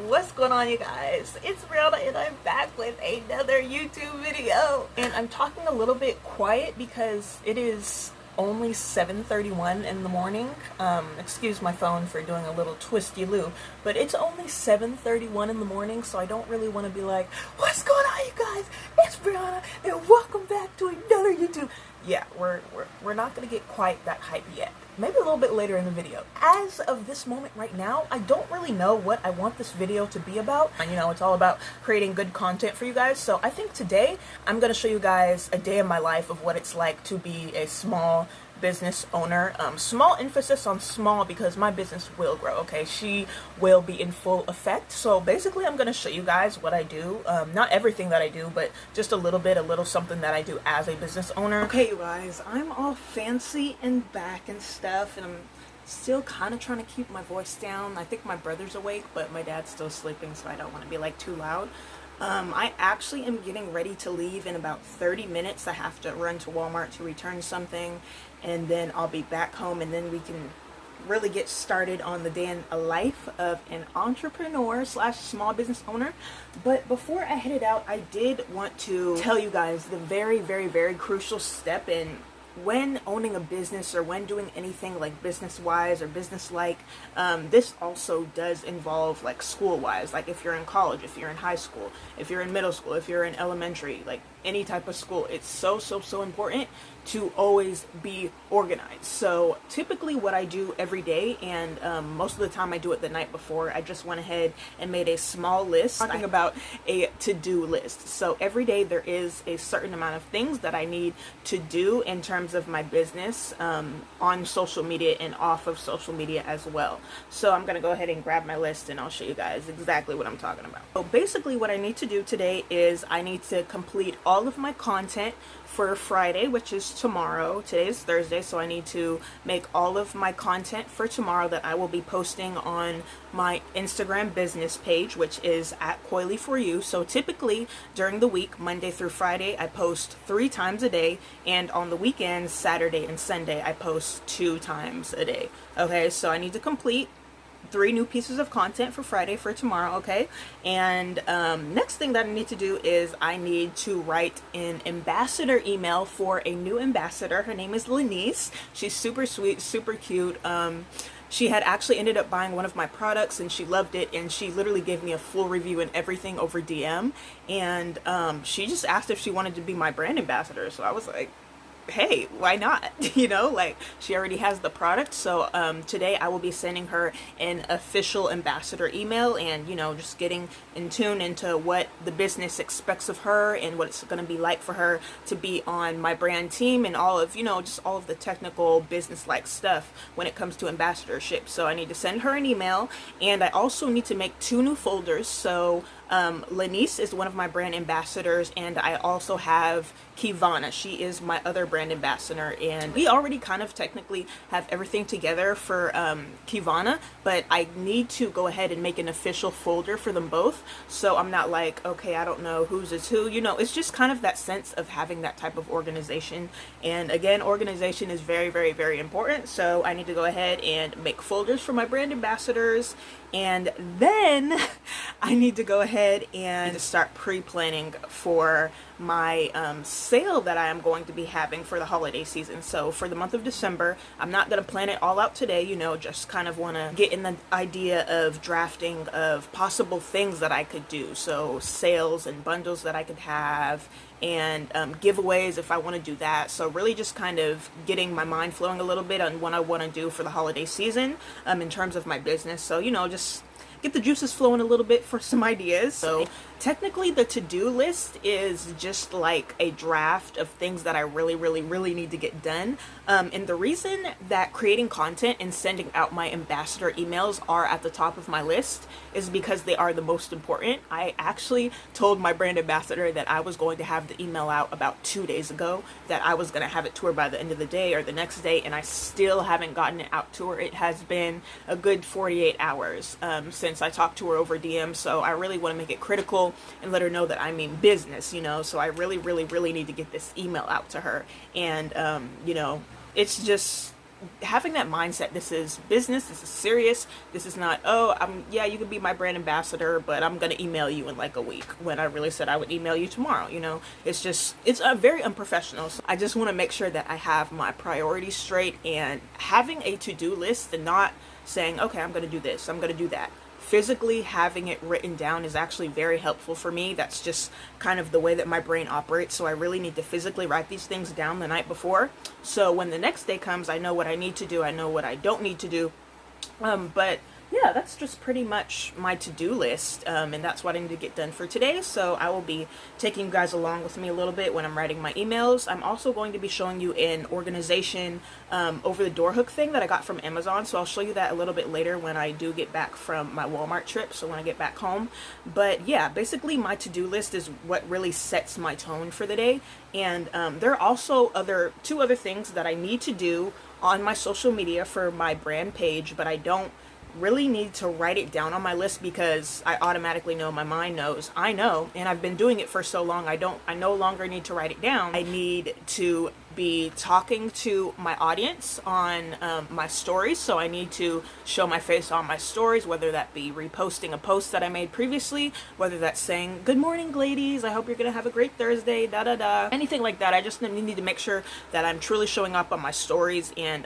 What's going on, you guys? It's Bre'Aunna and I'm back with another YouTube video. And I'm talking a little bit quiet because it is only 7:31 in the morning. Excuse my phone for doing a little twisty-loo, but it's only 7:31 in the morning, so I don't really want to be like, what's going on, you guys? It's Bre'Aunna and welcome back to another YouTube. Yeah, we're not gonna get quite that hype yet. Maybe a little bit later in the video. As of this moment right now, I don't really know what I want this video to be about. And you know, it's all about creating good content for you guys. So I think today I'm gonna show you guys a day in my life of what it's like to be a small business owner. Small emphasis on small because my business will grow, okay? She will be in full effect. So basically I'm gonna show you guys what I do. Not everything that I do, but just a little something that I do as a business owner. Okay, you guys, I'm all fancy and back and stuff, and I'm still kind of trying to keep my voice down. I think my brother's awake, but my dad's still sleeping, so I don't want to be like too loud. I actually am getting ready to leave in about 30 minutes. I have to run to Walmart to return something, and then I'll be back home, and then we can really get started on the day in a life of an entrepreneur slash small business owner. But before I headed out, I did want to tell you guys the very crucial step in when owning a business or when doing anything like business wise or business like. This also does involve like school wise, like if you're in college, if you're in high school, if you're in middle school, if you're in elementary, like any type of school. It's so important to always be organized. So typically what I do every day, and most of the time I do it the night before, I just went ahead and made a small list. Talking about a to-do list. So every day there is a certain amount of things that I need to do in terms of my business, on social media and off of social media as well. So I'm gonna go ahead and grab my list and I'll show you guys exactly what I'm talking about. So basically what I need to do today is I need to complete all of my content for Friday, which is tomorrow. Today is Thursday, so I need to make all of my content for tomorrow that I will be posting on my Instagram business page, which is @coily4you. So typically during the week, Monday through Friday, I post 3 times a day, and on the weekends, Saturday and Sunday, I post 2 times a day. Okay, so I need to complete 3 new pieces of content for Friday for tomorrow, okay? And next thing that I need to do is I need to write an ambassador email for a new ambassador. Her name is Lenise. She's super sweet, super cute. She had actually ended up buying one of my products and she loved it, and she literally gave me a full review and everything over DM, and she just asked if she wanted to be my brand ambassador. So I was like, hey, why not? You know, like, she already has the product. So today I will be sending her an official ambassador email, and you know, just getting in tune into what the business expects of her and what it's going to be like for her to be on my brand team, and all of, you know, just all of the technical business like stuff when it comes to ambassadorship. So I need to send her an email, and I also need to make 2 new folders. So Lenise is one of my brand ambassadors, and I also have Kivana. She is my other brand ambassador, and we already kind of technically have everything together for Kivana, but I need to go ahead and make an official folder for them both, so I'm not like, okay, I don't know whose is who. You know, it's just kind of that sense of having that type of organization. And again, organization is very important, so I need to go ahead and make folders for my brand ambassadors, and then I need to go ahead and start pre-planning for my sale that I am going to be having for the holiday season. So for the month of December, I'm not going to plan it all out today, you know, just kind of want to get in the idea of drafting of possible things that I could do. So sales and bundles that I could have, and giveaways if I want to do that. So really just kind of getting my mind flowing a little bit on what I want to do for the holiday season in terms of my business. So, you know, just get the juices flowing a little bit for some ideas. So technically the to-do list is just like a draft of things that I really need to get done. And the reason that creating content and sending out my ambassador emails are at the top of my list is because they are the most important. I actually told my brand ambassador that I was going to have the email out about 2 days ago, that I was going to have it to her by the end of the day or the next day, and I still haven't gotten it out to her. It has been a good 48 hours since I talked to her over DM, so I really want to make it critical and let her know that I mean business, you know. So I really need to get this email out to her. And you know, it's just having that mindset, this is business, this is serious, this is not, oh, yeah, you can be my brand ambassador, but I'm gonna email you in like a week, when I really said I would email you tomorrow. You know, it's very unprofessional. So I just want to make sure that I have my priorities straight, and having a to-do list and not saying, okay, I'm gonna do this, I'm gonna do that. Physically having it written down is actually very helpful for me. That's just kind of the way that my brain operates. So I really need to physically write these things down the night before. So when the next day comes, I know what I need to do. I know what I don't need to do. But yeah, that's just pretty much my to-do list, and that's what I need to get done for today. So I will be taking you guys along with me a little bit when I'm writing my emails. I'm also going to be showing you an organization over the door hook thing that I got from Amazon, so I'll show you that a little bit later when I do get back from my Walmart trip, so when I get back home. But yeah, basically my to-do list is what really sets my tone for the day. And there are also two other things that I need to do on my social media for my brand page, but I don't really need to write it down on my list because I automatically know, my mind knows, I know, and I've been doing it for so long, I no longer need to write it down. I need to be talking to my audience on my stories, so I need to show my face on my stories, whether that be reposting a post that I made previously, whether that's saying, good morning ladies, I hope you're gonna have a great Thursday, da da da, anything like that. I just need to make sure that I'm truly showing up on my stories and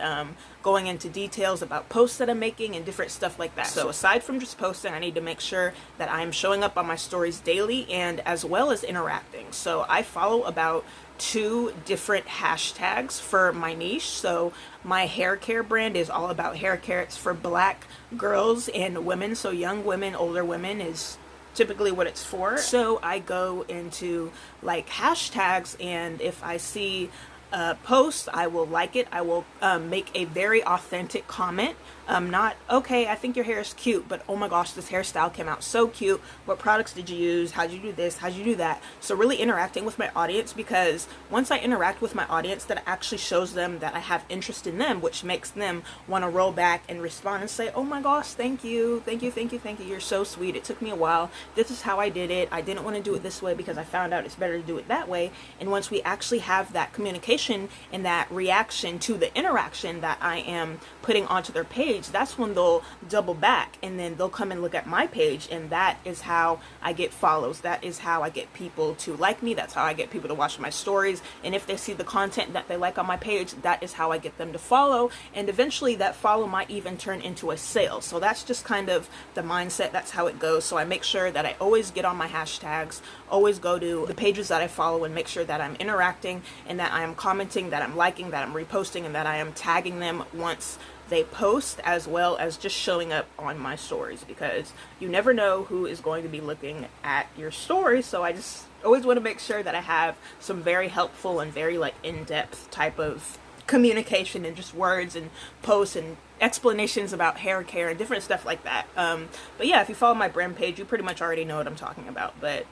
going into details about posts that I'm making and different stuff like that. So aside from just posting, I need to make sure that I'm showing up on my stories daily and as well as interacting. So I follow about 2 different hashtags for my niche. So my hair care brand is all about hair care. It's for Black girls and women, so young women, older women is typically what it's for. So I go into like hashtags, and if I see a post, I will like it. I will make a very authentic comment. Not, okay, I think your hair is cute, but oh my gosh, this hairstyle came out so cute. What products did you use? How'd you do this? How'd you do that? So really interacting with my audience, because once I interact with my audience, that actually shows them that I have interest in them, which makes them want to roll back and respond and say, oh my gosh, thank you, thank you, thank you, thank you. You're so sweet. It took me a while. This is how I did it. I didn't want to do it this way because I found out it's better to do it that way. And once we actually have that communication and that reaction to the interaction that I am putting onto their page, that's when they'll double back and then they'll come and look at my page, and that is how I get follows. That is how I get people to like me. That's how I get people to watch my stories. And if they see the content that they like on my page, that is how I get them to follow, and eventually that follow might even turn into a sale. So that's just kind of the mindset. That's how it goes. So I make sure that I always get on my hashtags, always go to the pages that I follow and make sure that I'm interacting and that I am commenting, that I'm liking, that I'm reposting, and that I am tagging them once they post, as well as just showing up on my stories, because you never know who is going to be looking at your stories. So I just always want to make sure that I have some very helpful and very like in-depth type of communication and just words and posts and explanations about hair care and different stuff like that. But yeah, if you follow my brand page, you pretty much already know what I'm talking about. But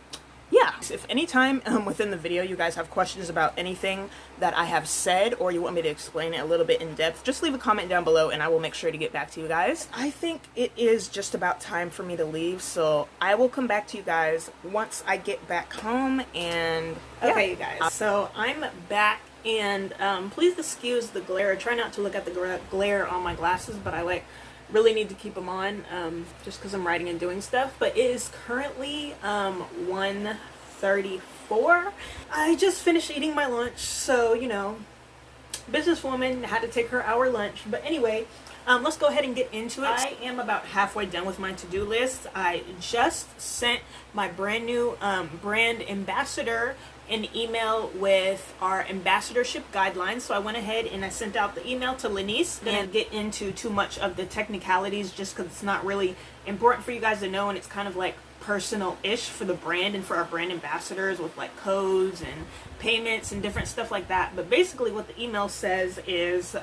yeah, if anytime within the video you guys have questions about anything that I have said, or you want me to explain it a little bit in depth, just leave a comment down below and I will make sure to get back to you guys. I think it is just about time for me to leave, so I will come back to you guys once I get back home. And yeah. Okay, you guys, so I'm back, and please excuse the glare. I try not to look at the glare on my glasses, but I really need to keep them on just because I'm writing and doing stuff. But it is currently 1:34. I just finished eating my lunch, so you know, businesswoman had to take her hour lunch. But anyway, let's go ahead and get into it. I am about halfway done with my to-do list. I just sent my brand new brand ambassador an email with our ambassadorship guidelines. So I went ahead and I sent out the email to Lenice. Didn't get into too much of the technicalities just because it's not really important for you guys to know, and it's kind of like personal-ish for the brand and for our brand ambassadors with like codes and payments and different stuff like that. But basically what the email says is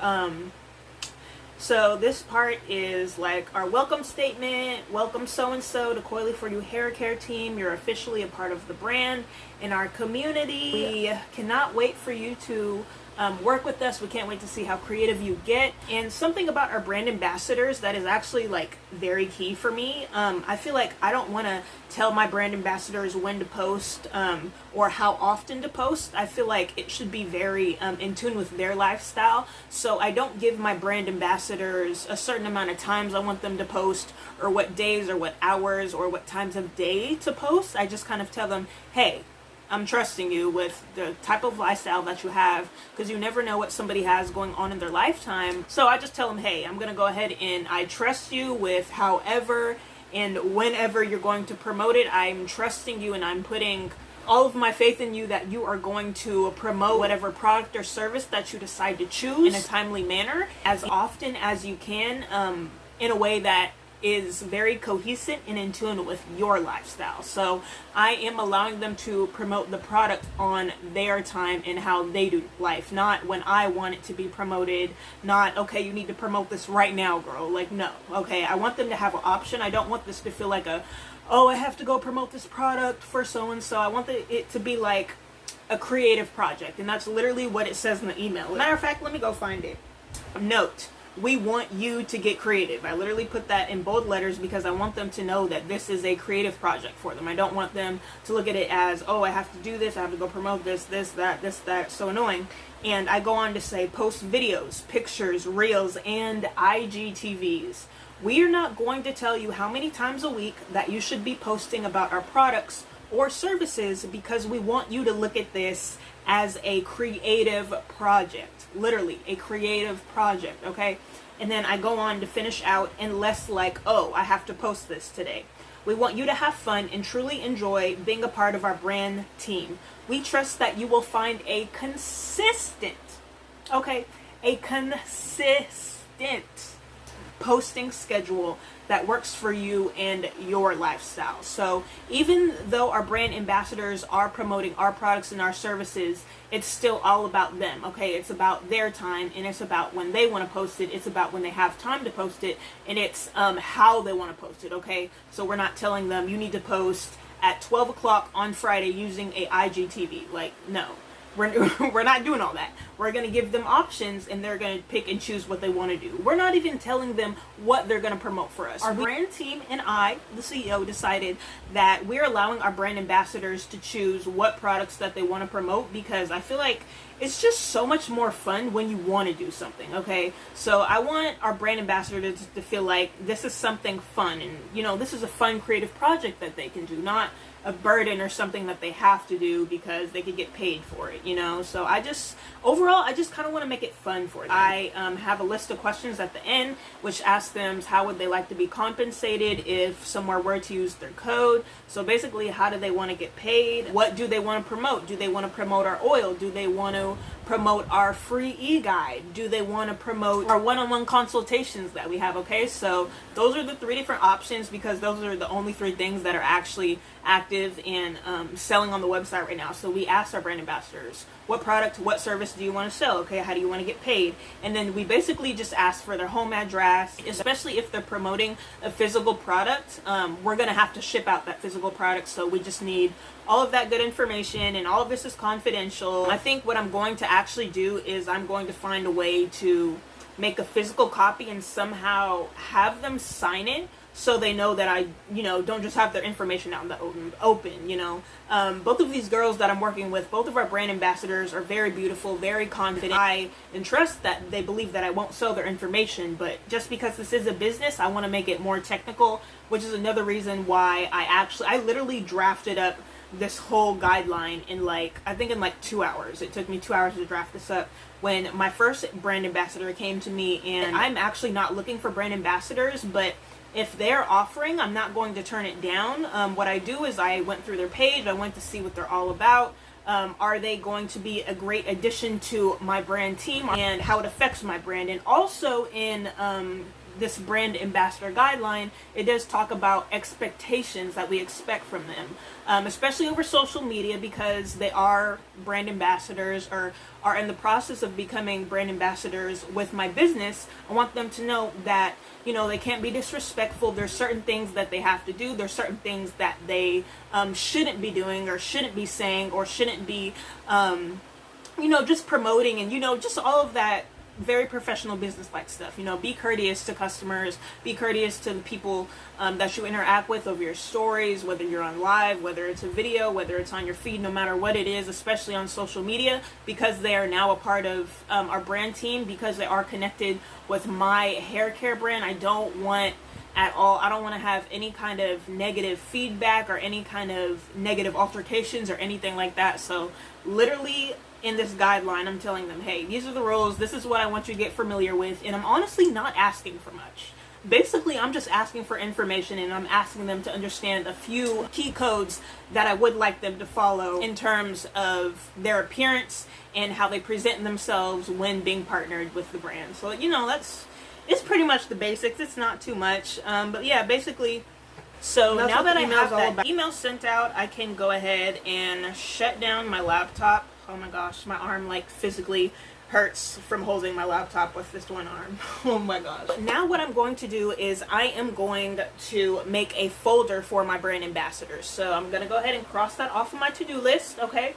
so this part is like our welcome statement. Welcome so-and-so to Coily For You hair care team. You're officially a part of the brand and our community. We cannot wait for you to work with us. We can't wait to see how creative you get. And something about our brand ambassadors that is actually like very key for me. I feel like I don't want to tell my brand ambassadors when to post or how often to post. I feel like it should be very in tune with their lifestyle. So I don't give my brand ambassadors a certain amount of times I want them to post, or what days or what hours or what times of day to post. I just kind of tell them, hey, I'm trusting you with the type of lifestyle that you have, because you never know what somebody has going on in their lifetime. So I just tell them, hey, I'm going to go ahead and I trust you with however and whenever you're going to promote it. I'm trusting you and I'm putting all of my faith in you that you are going to promote whatever product or service that you decide to choose in a timely manner, as often as you can, in a way that is very cohesive and in tune with your lifestyle. So I am allowing them to promote the product on their time and how they do life, not when I want it to be promoted. Not, okay, you need to promote this right now, girl. Like, no. Okay, I want them to have an option. I don't want this to feel like oh, I have to go promote this product for so and so. I want it to be like a creative project, and that's literally what it says in the email. Matter of fact, let me go find it. Note: we want you to get creative. I literally put that in bold letters because I want them to know that this is a creative project for them. I don't want them to look at it as, oh, I have to do this, I have to go promote this, that. So annoying. And I go on to say, post videos, pictures, reels, and IGTVs. We are not going to tell you how many times a week that you should be posting about our products or services, because we want you to look at this as a creative project. Literally a creative project, okay? And then I go on to finish out in less like, oh, I have to post this today. We want you to have fun and truly enjoy being a part of our brand team. We trust that you will find a consistent posting schedule that works for you and your lifestyle. So even though our brand ambassadors are promoting our products and our services, it's still all about them, okay? It's about their time, and it's about when they want to post it. It's about when they have time to post it, and it's how they want to post it, okay? So we're not telling them you need to post at 12 o'clock on Friday using a IGTV. Like, no. We're not doing all that. We're going to give them options, and they're going to pick and choose what they want to do. We're not even telling them what they're going to promote for us. Our brand team and I, the CEO, decided that we're allowing our brand ambassadors to choose what products that they want to promote, because I feel like it's just so much more fun when you want to do something, okay? So I want our brand ambassadors to feel like this is something fun, and, you know, this is a fun creative project that they can do, not a burden or something that they have to do because they could get paid for it, you know? So overall, I just kind of want to make it fun for them. I have a list of questions at the end, which asks them how would they like to be compensated if somewhere were to use their code. So basically, how do they want to get paid? What do they want to promote? Do they want to promote our oil? Do they want to promote our free e-guide? Do they want to promote our one-on-one consultations that we have? Okay, so those are the 3 different options, because those are the only 3 things that are actually active and selling on the website right now. So we asked our brand ambassadors, what product, what service do you want to sell? Okay, how do you want to get paid? And then we basically just ask for their home address, especially if they're promoting a physical product. We're going to have to ship out that physical product, so we just need all of that good information, and all of this is confidential. I think what I'm going to actually do is I'm going to find a way to make a physical copy and somehow have them sign it, so they know that I, don't just have their information out in the open, Both of these girls that I'm working with, both of our brand ambassadors, are very beautiful, very confident. I trust that they believe that I won't sell their information, but just because this is a business, I want to make it more technical, which is another reason why I literally drafted up this whole guideline in I think in 2 hours. It took me 2 hours to draft this up. When my first brand ambassador came to me, and I'm actually not looking for brand ambassadors, but if they're offering, I'm not going to turn it down. What I do is I went through their page, I went to see what they're all about. Are they going to be a great addition to my brand team, and how it affects my brand? And also in this brand ambassador guideline, it does talk about expectations that we expect from them, especially over social media, because they are brand ambassadors or are in the process of becoming brand ambassadors with my business. I want them to know that, they can't be disrespectful. There's certain things that they have to do. There's certain things that they shouldn't be doing, or shouldn't be saying, or shouldn't be you know, just promoting and, you know, just all of that very professional business like stuff. You know, be courteous to customers, be courteous to the people that you interact with over your stories, whether you're on live, whether it's a video, whether it's on your feed, no matter what it is, especially on social media, because they are now a part of our brand team, because they are connected with my hair care brand. I don't want to have any kind of negative feedback or any kind of negative altercations or anything like that. So literally in this guideline, I'm telling them, hey, these are the rules, this is what I want you to get familiar with, and I'm honestly not asking for much. Basically, I'm just asking for information, and I'm asking them to understand a few key codes that I would like them to follow in terms of their appearance and how they present themselves when being partnered with the brand. So, you know, it's pretty much the basics. It's not too much, but yeah, basically. So now that I have that email sent out, I can go ahead and shut down my laptop. Oh my gosh, my arm like physically hurts from holding my laptop with this one arm. Oh my gosh. Now what I'm going to do is I am going to make a folder for my brand ambassadors. So I'm going to go ahead and cross that off of my to-do list, okay?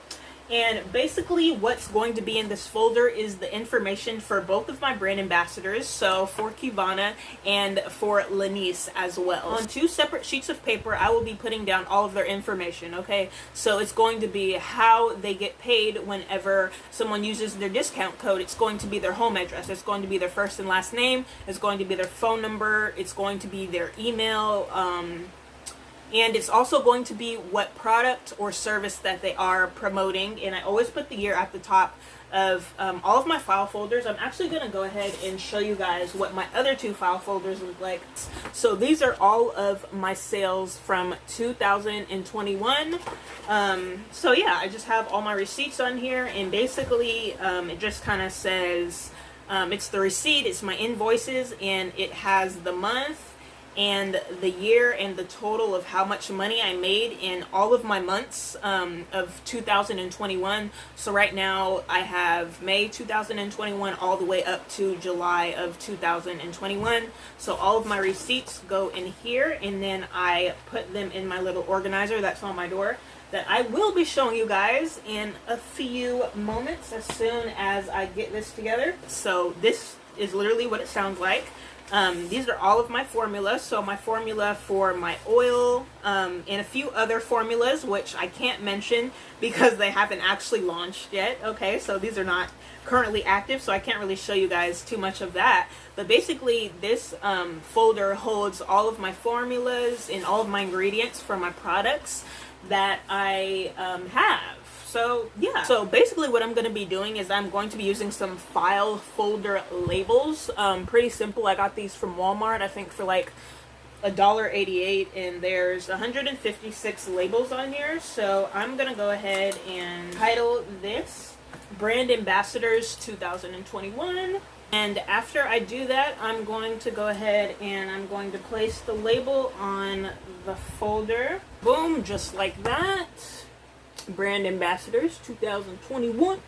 And basically what's going to be in this folder is the information for both of my brand ambassadors, so for Kivana and for Lanice as well. On 2 separate sheets of paper, I will be putting down all of their information, okay? So it's going to be how they get paid whenever someone uses their discount code. It's going to be their home address. It's going to be their first and last name. It's going to be their phone number. It's going to be their email, and it's also going to be what product or service that they are promoting. And I always put the year at the top of all of my file folders. I'm actually going to go ahead and show you guys what my other 2 file folders look like. So these are all of my sales from 2021. So yeah, I just have all my receipts on here, and basically it just kind of says, it's the receipt, it's my invoices, and it has the month and the year and the total of how much money I made in all of my months of 2021. So right now I have May 2021 all the way up to July of 2021. So all of my receipts go in here, and then I put them in my little organizer that's on my door that I will be showing you guys in a few moments as soon as I get this together. So this is literally what it sounds like. These are all of my formulas. So my formula for my oil, and a few other formulas, which I can't mention because they haven't actually launched yet. Okay, so these are not currently active, so I can't really show you guys too much of that. But basically this folder holds all of my formulas and all of my ingredients for my products that I have. So yeah, so basically what I'm going to be doing is I'm going to be using some file folder labels. Pretty simple. I got these from Walmart, I think for like $1.88, and there's 156 labels on here. So I'm going to go ahead and title this Brand Ambassadors 2021. And after I do that, I'm going to go ahead and I'm going to place the label on the folder. Boom, just like that. Brand Ambassadors 2021.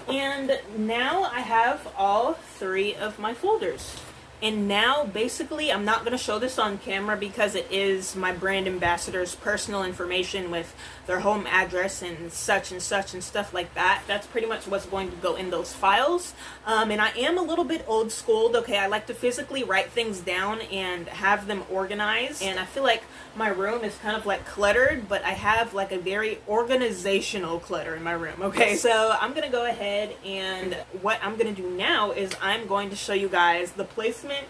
And now I have all 3 of my folders. And now basically I'm not going to show this on camera because it is my brand ambassador's personal information with their home address and such and stuff like that. That's pretty much what's going to go in those files. And I am a little bit old schooled. Okay, I like to physically write things down and have them organized. And I feel like my room is kind of like cluttered, but I have like a very organizational clutter in my room. Okay, so I'm going to go ahead, and what I'm going to do now is I'm going to show you guys the placement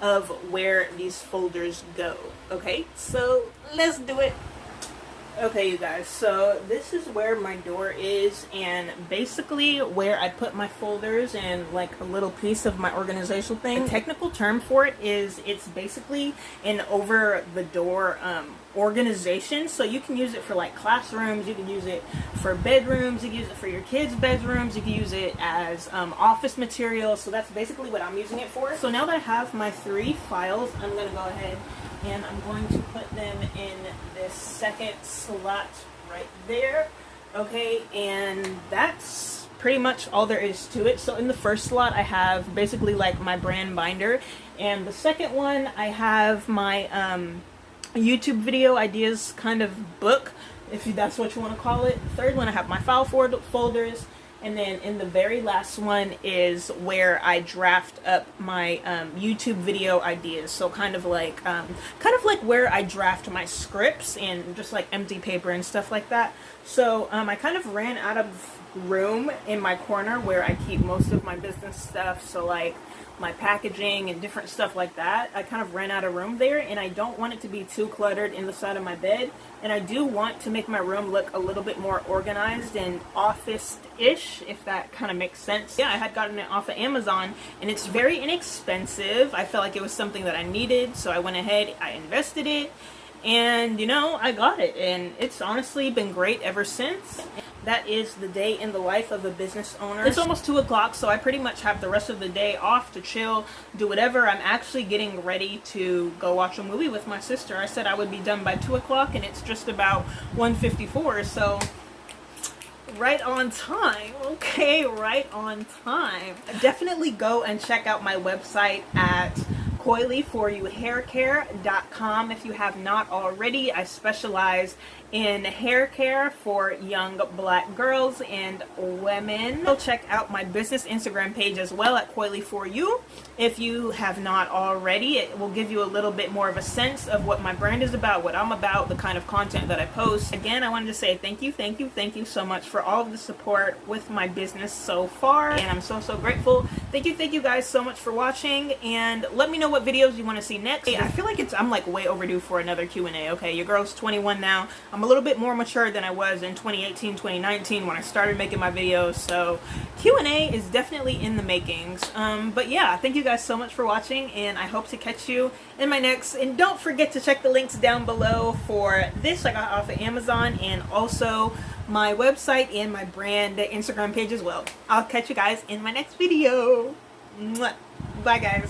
of where these folders go. Okay, so let's do it. Okay, you guys, so this is where my door is, and basically where I put my folders and like a little piece of my organizational thing. The technical term for it is it's basically an over the door organization. So you can use it for like classrooms, you can use it for bedrooms, you can use it for your kids' bedrooms, you can use it as office material. So that's basically what I'm using it for. So now that I have my 3 files, I'm going to go ahead and I'm going to put them in this second slot right there. Okay, and that's pretty much all there is to it. So in the first slot I have basically like my brand binder, and the second one I have my YouTube video ideas kind of book, if that's what you want to call it. The third one I have my file folders, And then in the very last one is where I draft up my YouTube video ideas. So kind of like where I draft my scripts and just like empty paper and stuff like that. So I kind of ran out of room in my corner where I keep most of my business stuff. So like my packaging and different stuff like that. I kind of ran out of room there, and I don't want it to be too cluttered in the side of my bed. And I do want to make my room look a little bit more organized and office-ish, if that kind of makes sense. Yeah, I had gotten it off of Amazon, and it's very inexpensive. I felt like it was something that I needed, so I went ahead, I invested it, and you know, I got it, and it's honestly been great ever since. That is the day in the life of a business owner. It's almost 2 o'clock, so I pretty much have the rest of the day off to chill, do whatever. I'm actually getting ready to go watch a movie with my sister. I said I would be done by 2 o'clock, and it's just about 1:54, so right on time. Okay, right on time. Definitely go and check out my website at coily4youhaircare.com if you have not already. I specialize in hair care for young black girls and women. Go check out my business Instagram page as well at coily4you if you have not already. It will give you a little bit more of a sense of what my brand is about, what I'm about, the kind of content that I post. Again, I wanted to say thank you so much for all of the support with my business so far, and I'm so grateful. Thank you guys so much for watching, and let me know what videos you want to see next. Hey, I feel like I'm like way overdue for another Q&A. Okay, your girl's 21 now. I'm a little bit more mature than I was in 2018, 2019 when I started making my videos, so Q&A is definitely in the makings. But yeah, thank you guys so much for watching, and I hope to catch you in my next. And don't forget to check the links down below for this I got off of Amazon, and also my website and my brand Instagram page as well. I'll catch you guys in my next video. Mwah. Bye guys.